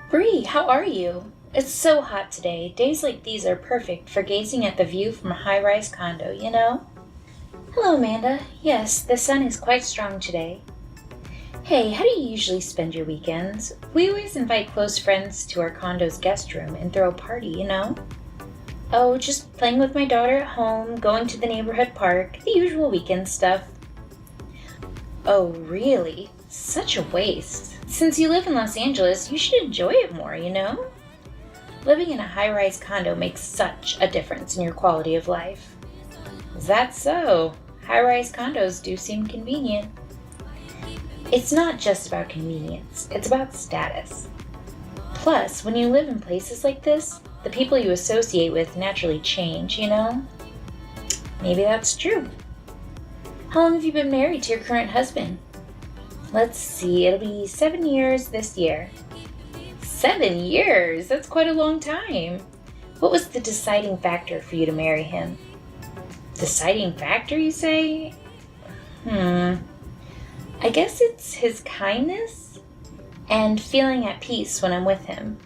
Bree, how are you? It's so hot today. Days like these are perfect for gazing at the view from a high-rise condo, you know? Hello, Amanda. Yes, the sun is quite strong today. Hey, how do you usually spend your weekends? We always invite close friends to our condo's guest room and throw a party, you know? Oh, just playing with my daughter at home, going to the neighborhood park, the usual weekend stuff. Oh, really? Such a waste. Since you live in Los Angeles, you should enjoy it more, you know? Living in a high-rise condo makes such a difference in your quality of life. Is that so? High-rise condos do seem convenient. It's not just about convenience, it's about status. Plus, when you live in places like this, the people you associate with naturally change, you know? Maybe that's true. How long have you been married to your current husband? Let's see, it'll be 7 years this year. 7 years? That's quite a long time. What was the deciding factor for you to marry him? Deciding factor, you say? I guess it's his kindness and feeling at peace when I'm with him.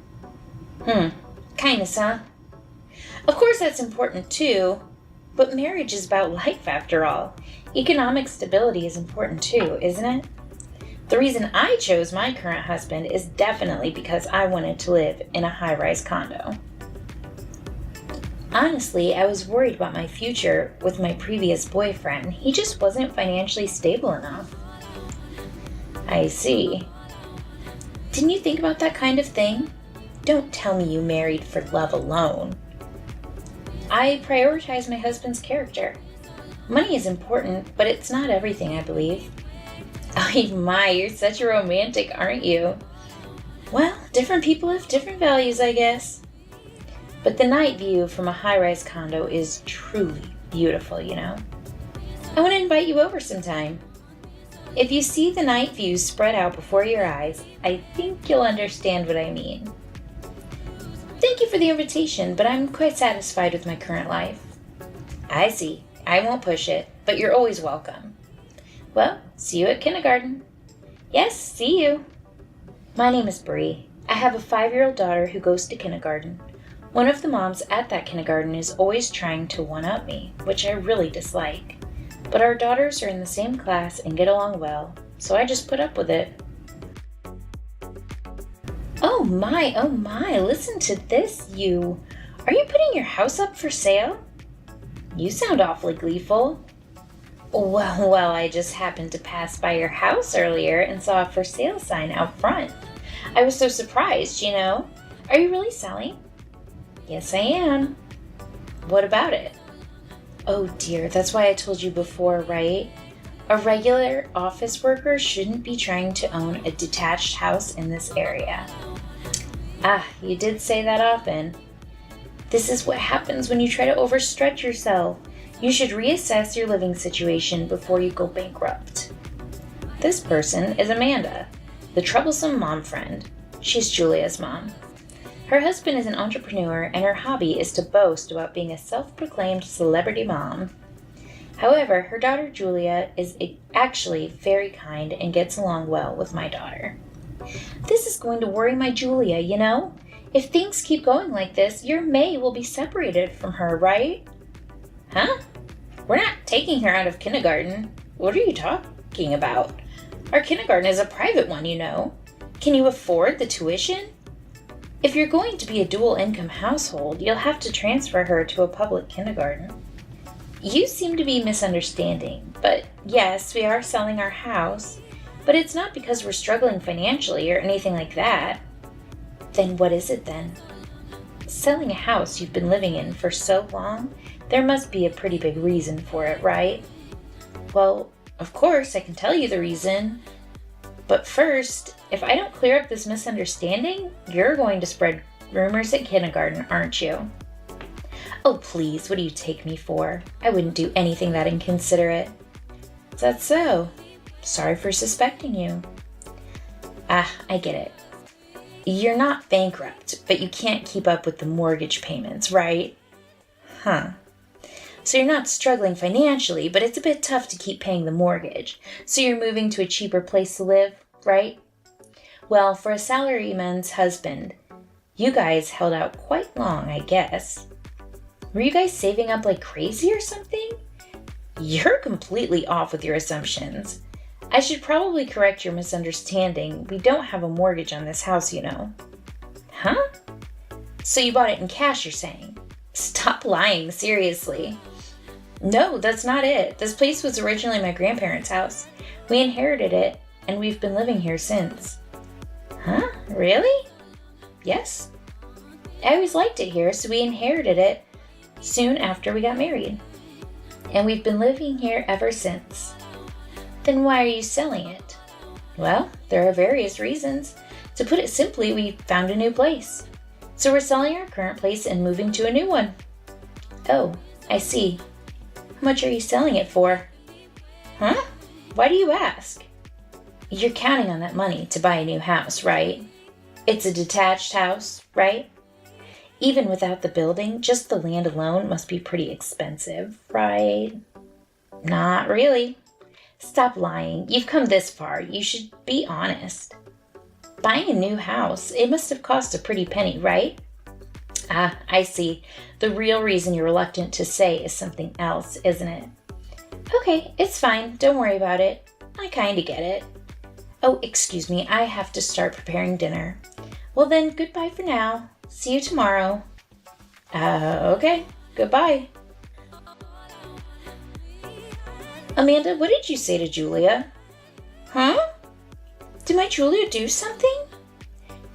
Kindness, huh? Of course that's important too, but marriage is about life after all. Economic stability is important too, isn't it? The reason I chose my current husband is definitely because I wanted to live in a high-rise condo. Honestly, I was worried about my future with my previous boyfriend. He just wasn't financially stable enough. I see. Didn't you think about that kind of thing? Don't tell me you married for love alone. I prioritize my husband's character. Money is important, but it's not everything, I believe. Oh my, you're such a romantic, aren't you? Well, different people have different values, I guess. But the night view from a high-rise condo is truly beautiful, you know? I want to invite you over sometime. If you see the night view spread out before your eyes, I think you'll understand what I mean. Thank you for the invitation, but I'm quite satisfied with my current life. I see. I won't push it, but you're always welcome. Well, see you at kindergarten. Yes, see you. My name is Bree. I have a 5-year-old daughter who goes to kindergarten. One of the moms at that kindergarten is always trying to one-up me, which I really dislike. But our daughters are in the same class and get along well, so I just put up with it. Oh my, listen to this, you. Are you putting your house up for sale? You sound awfully gleeful. Well, I just happened to pass by your house earlier and saw a for sale sign out front. I was so surprised, you know. Are you really selling? Yes, I am. What about it? Oh dear, that's why I told you before, right? A regular office worker shouldn't be trying to own a detached house in this area. You did say that often. This is what happens when you try to overstretch yourself. You should reassess your living situation before you go bankrupt. This person is Amanda, the troublesome mom friend. She's Julia's mom. Her husband is an entrepreneur and her hobby is to boast about being a self-proclaimed celebrity mom. However, her daughter Julia is actually very kind and gets along well with my daughter. This is going to worry my Julia, you know? If things keep going like this, your May will be separated from her, right? Huh? We're not taking her out of kindergarten. What are you talking about? Our kindergarten is a private one, you know. Can you afford the tuition? If you're going to be a dual-income household, you'll have to transfer her to a public kindergarten. You seem to be misunderstanding, but yes, we are selling our house, but it's not because we're struggling financially or anything like that. Then what is it then? Selling a house you've been living in for so long, there must be a pretty big reason for it, right? Well, of course, I can tell you the reason. But first, if I don't clear up this misunderstanding, you're going to spread rumors at kindergarten, aren't you? Oh, please, what do you take me for? I wouldn't do anything that inconsiderate. Is that so? Sorry for suspecting you. I get it. You're not bankrupt, but you can't keep up with the mortgage payments, right? Huh. So you're not struggling financially, but it's a bit tough to keep paying the mortgage. So you're moving to a cheaper place to live, right? Well, for a salaryman's husband, you guys held out quite long, I guess. Were you guys saving up like crazy or something? You're completely off with your assumptions. I should probably correct your misunderstanding. We don't have a mortgage on this house, you know. Huh? So you bought it in cash, you're saying? Stop lying, seriously. No, that's not it. This place was originally my grandparents' house. We inherited it, and we've been living here since. Huh? Really? Yes. I always liked it here, so we inherited it soon after we got married. And we've been living here ever since. Then why are you selling it? Well, there are various reasons. To put it simply, we found a new place. So we're selling our current place and moving to a new one. Oh, I see. How much are you selling it for? Huh? Why do you ask? You're counting on that money to buy a new house, right? It's a detached house, right? Even without the building, just the land alone must be pretty expensive, right? Not really. Stop lying. You've come this far. You should be honest. Buying a new house, it must have cost a pretty penny, right? Ah, I see. The real reason you're reluctant to say is something else, isn't it? Okay, it's fine. Don't worry about it. I kinda get it. Oh, excuse me. I have to start preparing dinner. Well then, goodbye for now. See you tomorrow. Okay. Goodbye. Amanda, what did you say to Julia? Huh? Did my Julia do something?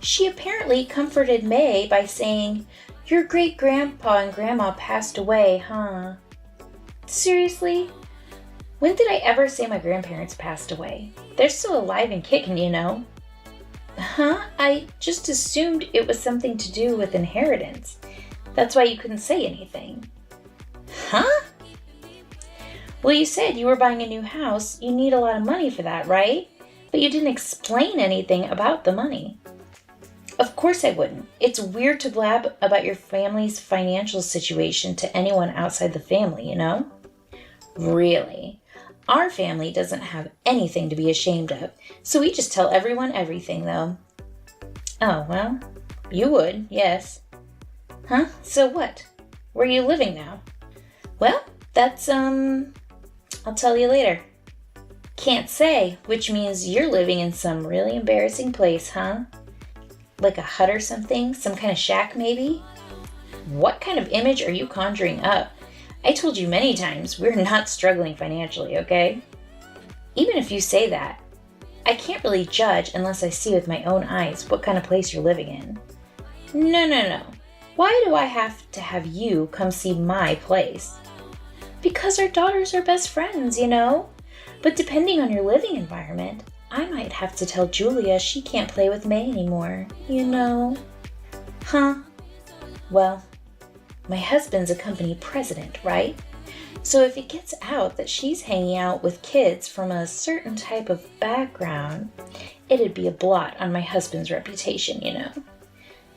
She apparently comforted May by saying, "Your great-grandpa and grandma passed away, huh?" Seriously? When did I ever say my grandparents passed away? They're still alive and kicking, you know. Huh? I just assumed it was something to do with inheritance. That's why you couldn't say anything. Huh? Well, you said you were buying a new house. You need a lot of money for that, right? But you didn't explain anything about the money. Of course I wouldn't. It's weird to blab about your family's financial situation to anyone outside the family, you know? Really? Our family doesn't have anything to be ashamed of, so we just tell everyone everything, though. Oh, well, you would, yes. Huh? So what? Where are you living now? Well, that's, I'll tell you later. Can't say, which means you're living in some really embarrassing place, huh? Like a hut or something? Some kind of shack, maybe? What kind of image are you conjuring up? I told you many times, we're not struggling financially, okay? Even if you say that, I can't really judge unless I see with my own eyes what kind of place you're living in. No. Why do I have to have you come see my place? Because our daughters are best friends, you know? But depending on your living environment, I might have to tell Julia she can't play with May anymore, you know? Huh? Well, my husband's a company president, right? So if it gets out that she's hanging out with kids from a certain type of background, it'd be a blot on my husband's reputation, you know?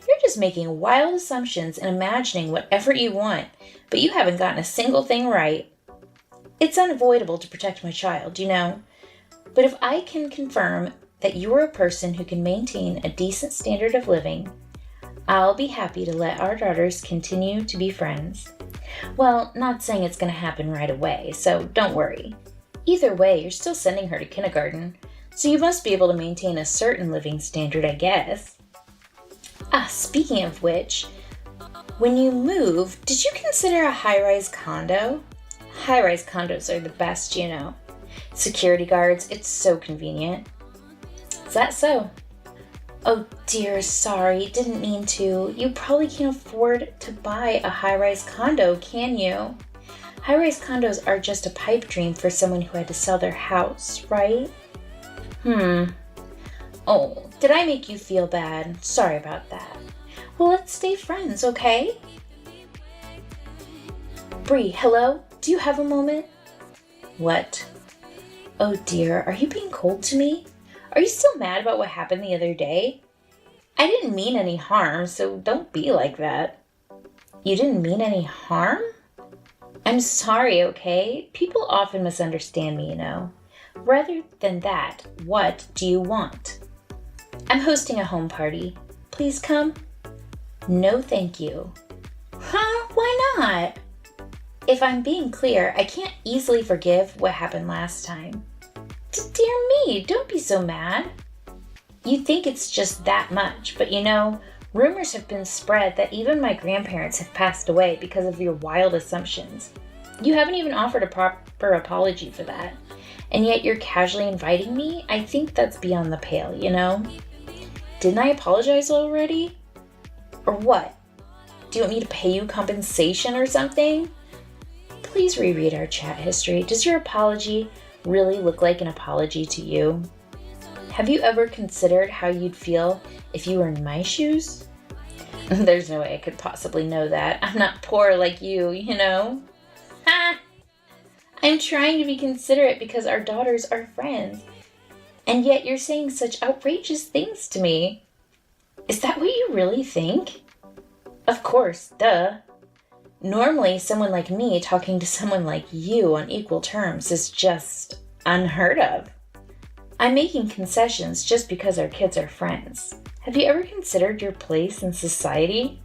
You're just making wild assumptions and imagining whatever you want, but you haven't gotten a single thing right. It's unavoidable to protect my child, you know? But if I can confirm that you're a person who can maintain a decent standard of living, I'll be happy to let our daughters continue to be friends. Well, not saying it's going to happen right away, so don't worry. Either way, you're still sending her to kindergarten, so you must be able to maintain a certain living standard, I guess. Ah, speaking of which, when you move, did you consider a high-rise condo? High-rise condos are the best, you know. Security guards, it's so convenient. Is that so? Oh dear, sorry, didn't mean to. You probably can't afford to buy a high-rise condo, can you? High-rise condos are just a pipe dream for someone who had to sell their house, right? Oh, did I make you feel bad? Sorry about that. Well, let's stay friends, okay? Bree, hello? Do you have a moment? What? Oh dear, are you being cold to me? Are you still mad about what happened the other day? I didn't mean any harm, so don't be like that. You didn't mean any harm? I'm sorry, okay? People often misunderstand me, you know. Rather than that, what do you want? I'm hosting a home party. Please come? No, thank you. Huh? Why not? If I'm being clear, I can't easily forgive what happened last time. Dear me, don't be so mad. You think it's just that much, but rumors have been spread that even my grandparents have passed away because of your wild assumptions. You haven't even offered a proper apology for that. And yet you're casually inviting me? I think that's beyond the pale, Didn't I apologize already? Or what? Do you want me to pay you compensation or something? Please reread our chat history. Does your apology really look like an apology to you? Have you ever considered how you'd feel if you were in my shoes? There's no way I could possibly know that. I'm not poor like you, Ha! I'm trying to be considerate because our daughters are friends. And yet you're saying such outrageous things to me. Is that what you really think? Of course, duh. Normally, someone like me talking to someone like you on equal terms is just unheard of. I'm making concessions just because our kids are friends. Have you ever considered your place in society?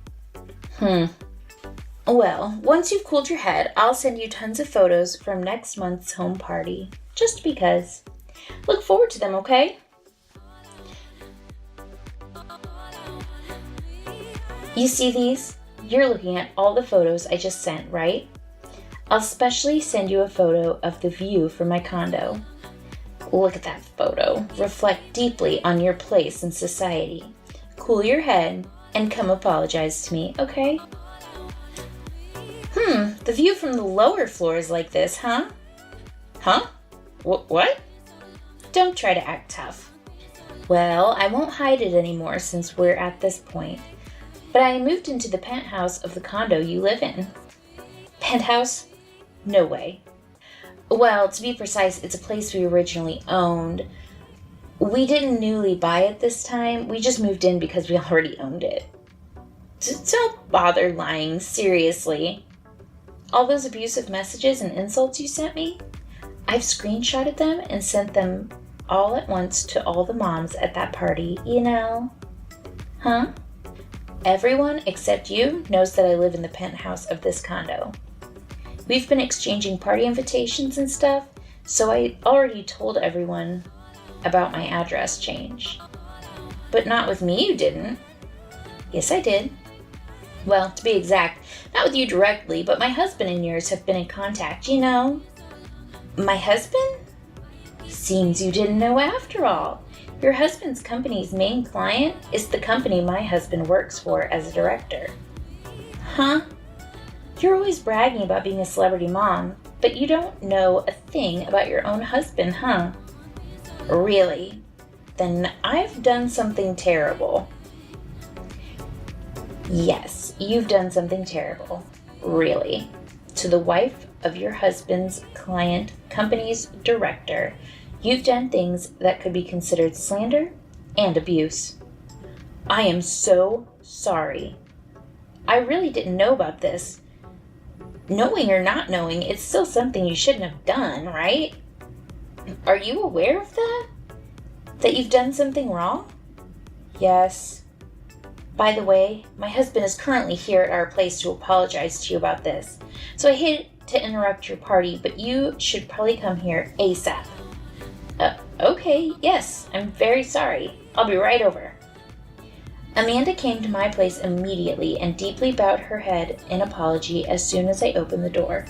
Well, once you've cooled your head, I'll send you tons of photos from next month's home party. Just because. Look forward to them, okay? You see these? You're looking at all the photos I just sent, right? I'll specially send you a photo of the view from my condo. Look at that photo. Reflect deeply on your place in society. Cool your head and come apologize to me, okay? The view from the lower floor is like this, huh? Huh? What? Don't try to act tough. Well, I won't hide it anymore since we're at this point. But I moved into the penthouse of the condo you live in. Penthouse? No way. Well, to be precise, it's a place we originally owned. We didn't newly buy it this time. We just moved in because we already owned it. Don't bother lying, seriously. All those abusive messages and insults you sent me, I've screenshotted them and sent them all at once to all the moms at that party, Huh? Everyone except you knows that I live in the penthouse of this condo. We've been exchanging party invitations and stuff, so I already told everyone about my address change. But not with me, you didn't. Yes, I did. Well, to be exact, not with you directly, but my husband and yours have been in contact, My husband? Seems you didn't know after all. Your husband's company's main client is the company my husband works for as a director. Huh? You're always bragging about being a celebrity mom, but you don't know a thing about your own husband, huh? Really? Then I've done something terrible. Yes, you've done something terrible. Really. To the wife of your husband's client company's director, you've done things that could be considered slander and abuse. I am so sorry. I really didn't know about this. Knowing or not knowing, it's still something you shouldn't have done, right? Are you aware of that? That you've done something wrong? Yes. By the way, my husband is currently here at our place to apologize to you about this. So I hate to interrupt your party, but you should probably come here ASAP. Okay, yes, I'm very sorry. I'll be right over. Amanda came to my place immediately and deeply bowed her head in apology as soon as I opened the door.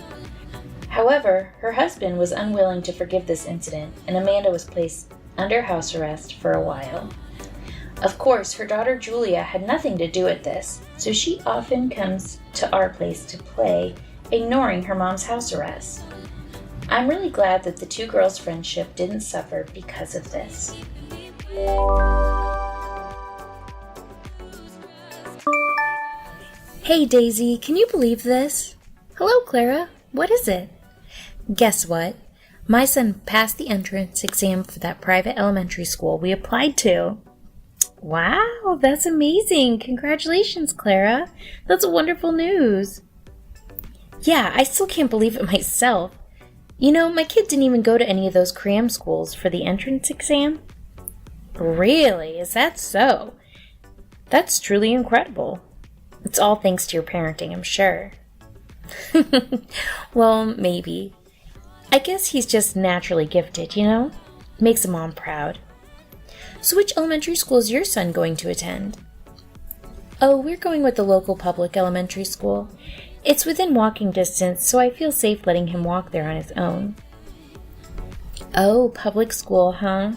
However, her husband was unwilling to forgive this incident, and Amanda was placed under house arrest for a while. Of course, her daughter Julia had nothing to do with this, so she often comes to our place to play, ignoring her mom's house arrest. I'm really glad that the two girls' friendship didn't suffer because of this. Hey Daisy, can you believe this? Hello Clara, what is it? Guess what? My son passed the entrance exam for that private elementary school we applied to. Wow, that's amazing. Congratulations, Clara. That's wonderful news. Yeah, I still can't believe it myself. My kid didn't even go to any of those cram schools for the entrance exam. Really? Is that so? That's truly incredible. It's all thanks to your parenting, I'm sure. Well, maybe. I guess he's just naturally gifted, you know? Makes a mom proud. So which elementary school is your son going to attend? Oh, we're going with the local public elementary school. It's within walking distance, so I feel safe letting him walk there on his own. Oh, public school, huh?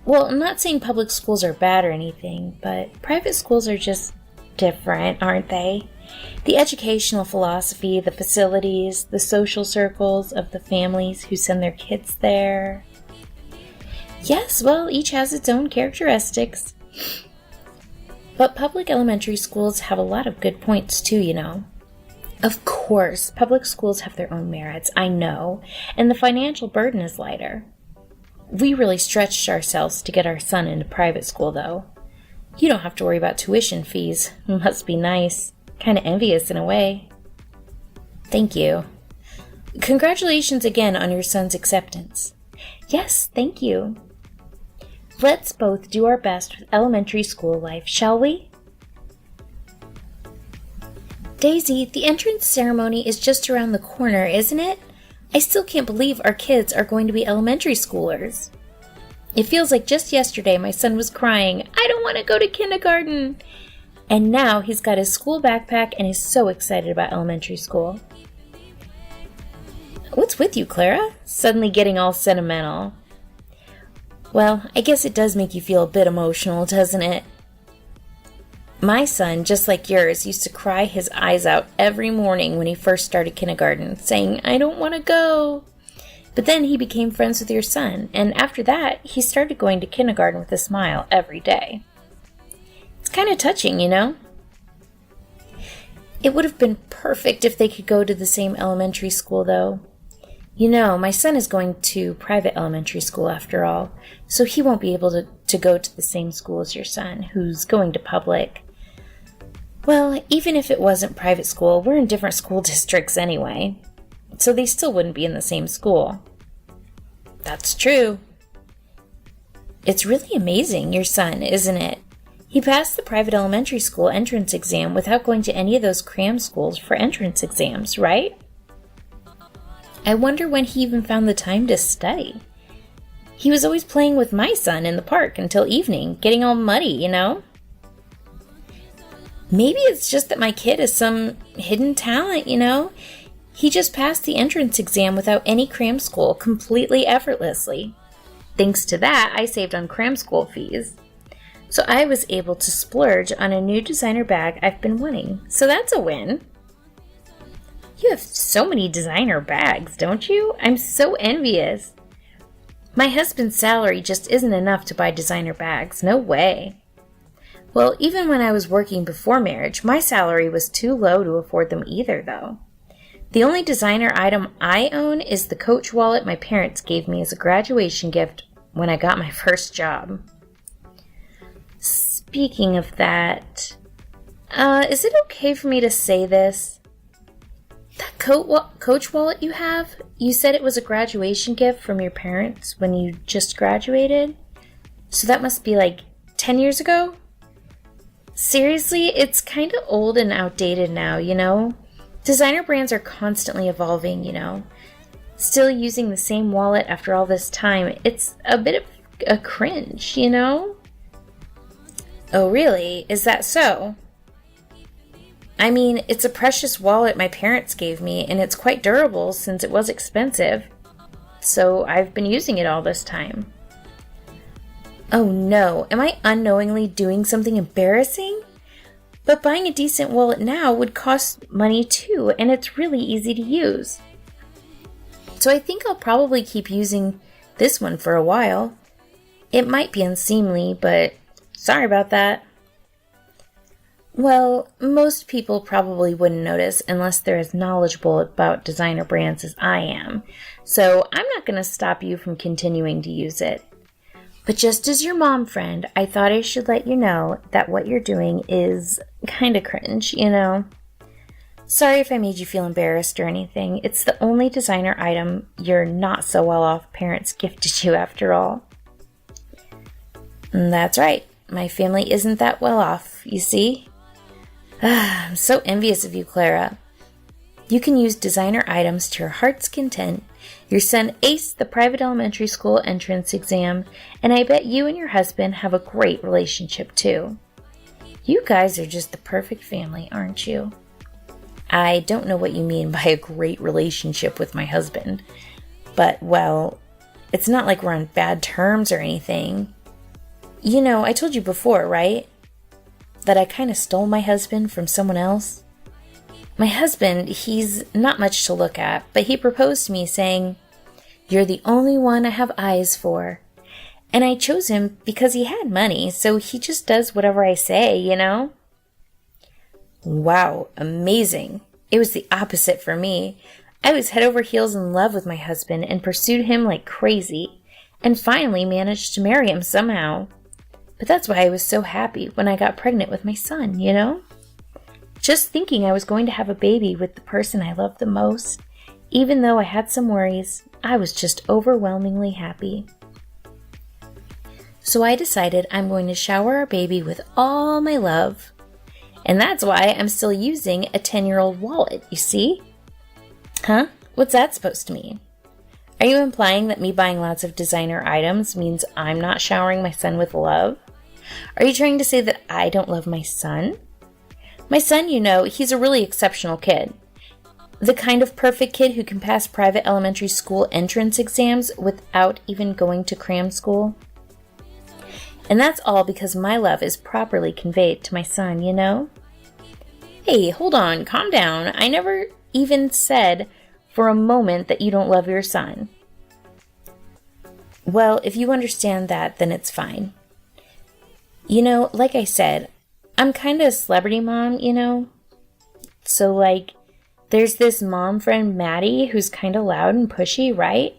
Well, I'm not saying public schools are bad or anything, but private schools are just different, aren't they? The educational philosophy, the facilities, the social circles of the families who send their kids there. Yes, well, each has its own characteristics. But public elementary schools have a lot of good points too, you know. Of course, public schools have their own merits, I know, and the financial burden is lighter. We really stretched ourselves to get our son into private school, though. You don't have to worry about tuition fees. Must be nice. Kind of envious in a way. Thank you. Congratulations again on your son's acceptance. Yes, thank you. Let's both do our best with elementary school life, shall we? Daisy, the entrance ceremony is just around the corner, isn't it? I still can't believe our kids are going to be elementary schoolers. It feels like just yesterday my son was crying, "I don't want to go to kindergarten." And now he's got his school backpack and is so excited about elementary school. What's with you, Clara? Suddenly getting all sentimental. Well, I guess it does make you feel a bit emotional, doesn't it? My son, just like yours, used to cry his eyes out every morning when he first started kindergarten, saying, "I don't want to go." But then he became friends with your son, and after that, he started going to kindergarten with a smile every day. It's kind of touching, you know? It would have been perfect if they could go to the same elementary school, though. You know, my son is going to private elementary school after all, so he won't be able to go to the same school as your son, who's going to public. Well, even if it wasn't private school, we're in different school districts anyway, so they still wouldn't be in the same school. That's true. It's really amazing, your son, isn't it? He passed the private elementary school entrance exam without going to any of those cram schools for entrance exams, right? I wonder when he even found the time to study. He was always playing with my son in the park until evening, getting all muddy, you know? Maybe it's just that my kid is some hidden talent, you know? He just passed the entrance exam without any cram school, completely effortlessly. Thanks to that, I saved on cram school fees. So I was able to splurge on a new designer bag I've been wanting. So that's a win. You have so many designer bags, don't you? I'm so envious. My husband's salary just isn't enough to buy designer bags. No way. Well, even when I was working before marriage, my salary was too low to afford them either, though. The only designer item I own is the Coach wallet my parents gave me as a graduation gift when I got my first job. Speaking of that, is it okay for me to say this? That Coach wallet you have, you said it was a graduation gift from your parents when you just graduated? So that must be like 10 years ago? Seriously, it's kind of old and outdated now, you know? Designer brands are constantly evolving, you know? Still using the same wallet after all this time, it's a bit of a cringe, you know? Oh, really? Is that so? I mean, it's a precious wallet my parents gave me, and it's quite durable since it was expensive. So I've been using it all this time. Oh no, am I unknowingly doing something embarrassing? But buying a decent wallet now would cost money too, and it's really easy to use. So I think I'll probably keep using this one for a while. It might be unseemly, but sorry about that. Well, most people probably wouldn't notice unless they're as knowledgeable about designer brands as I am. So I'm not going to stop you from continuing to use it. But just as your mom friend, I thought I should let you know that what you're doing is kind of cringe, you know? Sorry if I made you feel embarrassed or anything. It's the only designer item your not so well off parents gifted you after all. That's right. My family isn't that well off, you see? I'm so envious of you, Clara. You can use designer items to your heart's content. Your son aced the private elementary school entrance exam, and I bet you and your husband have a great relationship too. You guys are just the perfect family, aren't you? I don't know what you mean by a great relationship with my husband, but, well, it's not like we're on bad terms or anything. You know, I told you before, right? That I kind of stole my husband from someone else. My husband, he's not much to look at, but he proposed to me saying, "You're the only one I have eyes for." And I chose him because he had money, so he just does whatever I say, you know? Wow, amazing. It was the opposite for me. I was head over heels in love with my husband and pursued him like crazy, and finally managed to marry him somehow. But that's why I was so happy when I got pregnant with my son, you know? Just thinking I was going to have a baby with the person I loved the most, even though I had some worries, I was just overwhelmingly happy. So I decided I'm going to shower our baby with all my love. And that's why I'm still using a 10-year-old wallet, you see? Huh? What's that supposed to mean? Are you implying that me buying lots of designer items means I'm not showering my son with love? Are you trying to say that I don't love my son? My son, you know, he's a really exceptional kid. The kind of perfect kid who can pass private elementary school entrance exams without even going to cram school. And that's all because my love is properly conveyed to my son, you know? Hey, hold on, calm down. I never even said for a moment that you don't love your son. Well, if you understand that, then it's fine. You know, like I said, I'm kind of a celebrity mom, you know? So, like, there's this mom friend, Maddie, who's kind of loud and pushy, right?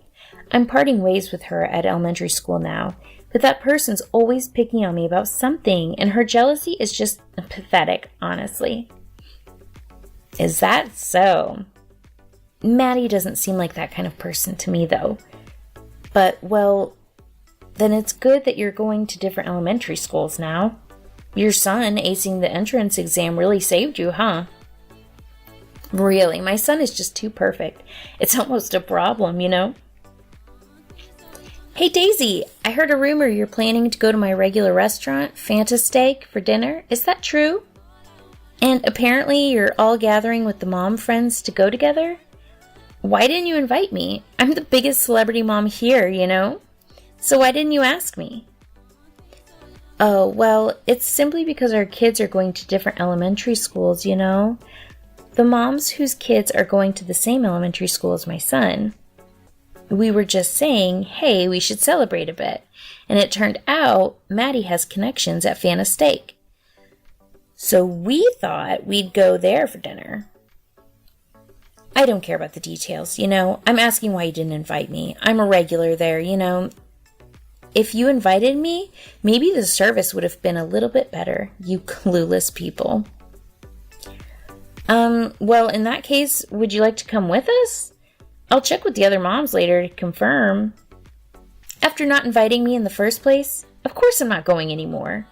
I'm parting ways with her at elementary school now, but that person's always picking on me about something, and her jealousy is just pathetic, honestly. Is that so? Maddie doesn't seem like that kind of person to me, though. But, well, then it's good that you're going to different elementary schools now. Your son acing the entrance exam really saved you, huh? Really, my son is just too perfect. It's almost a problem, you know? Hey, Daisy, I heard a rumor you're planning to go to my regular restaurant, Fanta Steak, for dinner. Is that true? And apparently you're all gathering with the mom friends to go together? Why didn't you invite me? I'm the biggest celebrity mom here, you know? So why didn't you ask me? Oh, well, it's simply because our kids are going to different elementary schools, you know? The moms whose kids are going to the same elementary school as my son. We were just saying, hey, we should celebrate a bit. And it turned out Maddie has connections at Fanta Steak. So we thought we'd go there for dinner. I don't care about the details, you know? I'm asking why you didn't invite me. I'm a regular there, you know? If you invited me, maybe the service would have been a little bit better, you clueless people. Well, in that case, would you like to come with us? I'll check with the other moms later to confirm. After not inviting me in the first place, of course I'm not going anymore.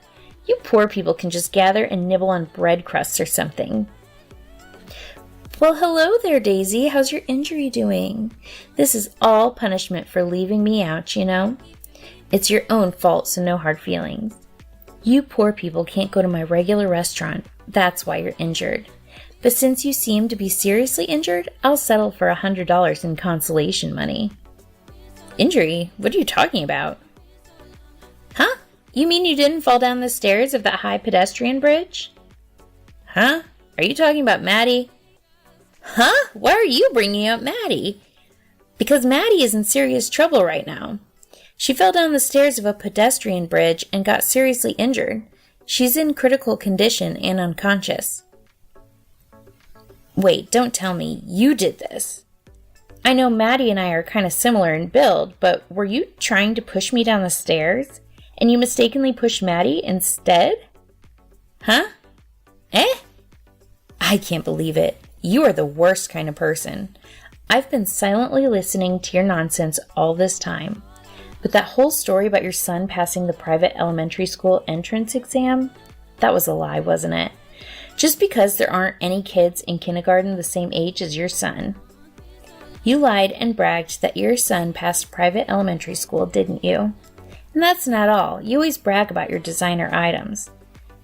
You poor people can just gather and nibble on bread crusts or something. Well, hello there, Daisy. How's your injury doing? This is all punishment for leaving me out, you know? It's your own fault, so no hard feelings. You poor people can't go to my regular restaurant. That's why you're injured. But since you seem to be seriously injured, I'll settle for $100 in consolation money. Injury? What are you talking about? Huh? You mean you didn't fall down the stairs of that high pedestrian bridge? Huh? Are you talking about Maddie? Huh? Why are you bringing up Maddie? Because Maddie is in serious trouble right now. She fell down the stairs of a pedestrian bridge and got seriously injured. She's in critical condition and unconscious. Wait, don't tell me you did this. I know Maddie and I are kind of similar in build, but were you trying to push me down the stairs and you mistakenly pushed Maddie instead? Huh? Eh? I can't believe it. You are the worst kind of person. I've been silently listening to your nonsense all this time. But that whole story about your son passing the private elementary school entrance exam, that was a lie, wasn't it? Just because there aren't any kids in kindergarten the same age as your son. You lied and bragged that your son passed private elementary school, didn't you? And that's not all. You always brag about your designer items.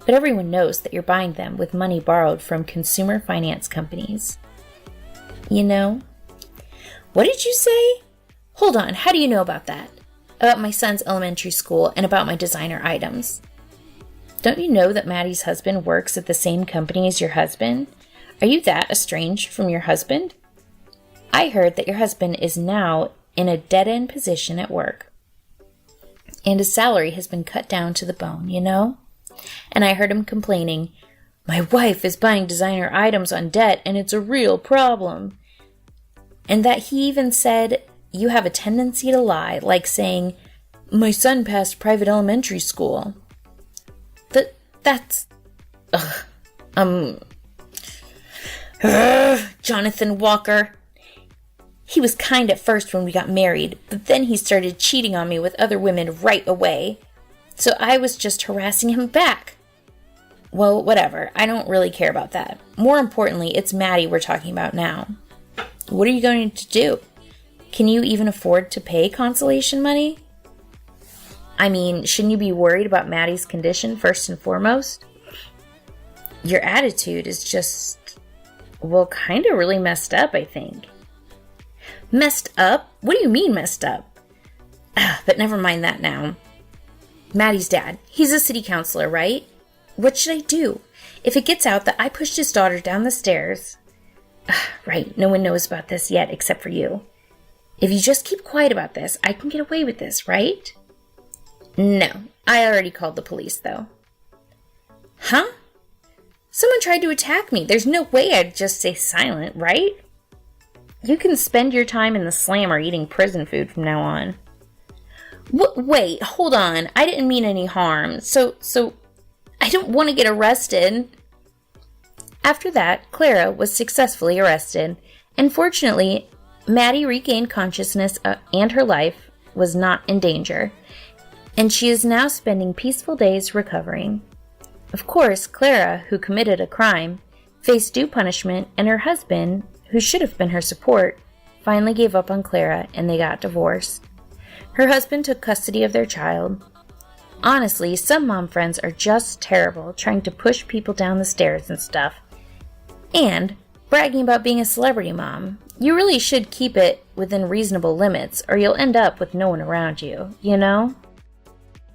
But everyone knows that you're buying them with money borrowed from consumer finance companies. You know? What did you say? Hold on, how do you know about that? About my son's elementary school and about my designer items? Don't you know that Maddie's husband works at the same company as your husband? Are you that estranged from your husband? I heard that your husband is now in a dead-end position at work. And his salary has been cut down to the bone, you know? And I heard him complaining, "My wife is buying designer items on debt and it's a real problem." And that he even said, "You have a tendency to lie," like saying, "My son passed private elementary school." That's... Jonathan Walker. He was kind at first when we got married, but then he started cheating on me with other women right away. So I was just harassing him back. Well, whatever. I don't really care about that. More importantly, it's Maddie we're talking about now. What are you going to do? Can you even afford to pay consolation money? I mean, shouldn't you be worried about Maddie's condition first and foremost? Your attitude is just, well, kind of really messed up, I think. Messed up? What do you mean messed up? But never mind that now. Maddie's dad, he's a city councilor, right? What should I do? If it gets out that I pushed his daughter down the stairs... Right, no one knows about this yet except for you. If you just keep quiet about this, I can get away with this, right? No, I already called the police, though. Huh? Someone tried to attack me. There's no way I'd just stay silent, right? You can spend your time in the slammer eating prison food from now on. Wait, hold on. I didn't mean any harm. So, I don't want to get arrested. After that, Clara was successfully arrested, and fortunately, Maddie regained consciousness and her life was not in danger, and she is now spending peaceful days recovering. Of course, Clara, who committed a crime, faced due punishment, and her husband, who should have been her support, finally gave up on Clara and they got divorced. Her husband took custody of their child. Honestly, some mom friends are just terrible, trying to push people down the stairs and stuff. And bragging about being a celebrity mom. You really should keep it within reasonable limits or you'll end up with no one around you, you know?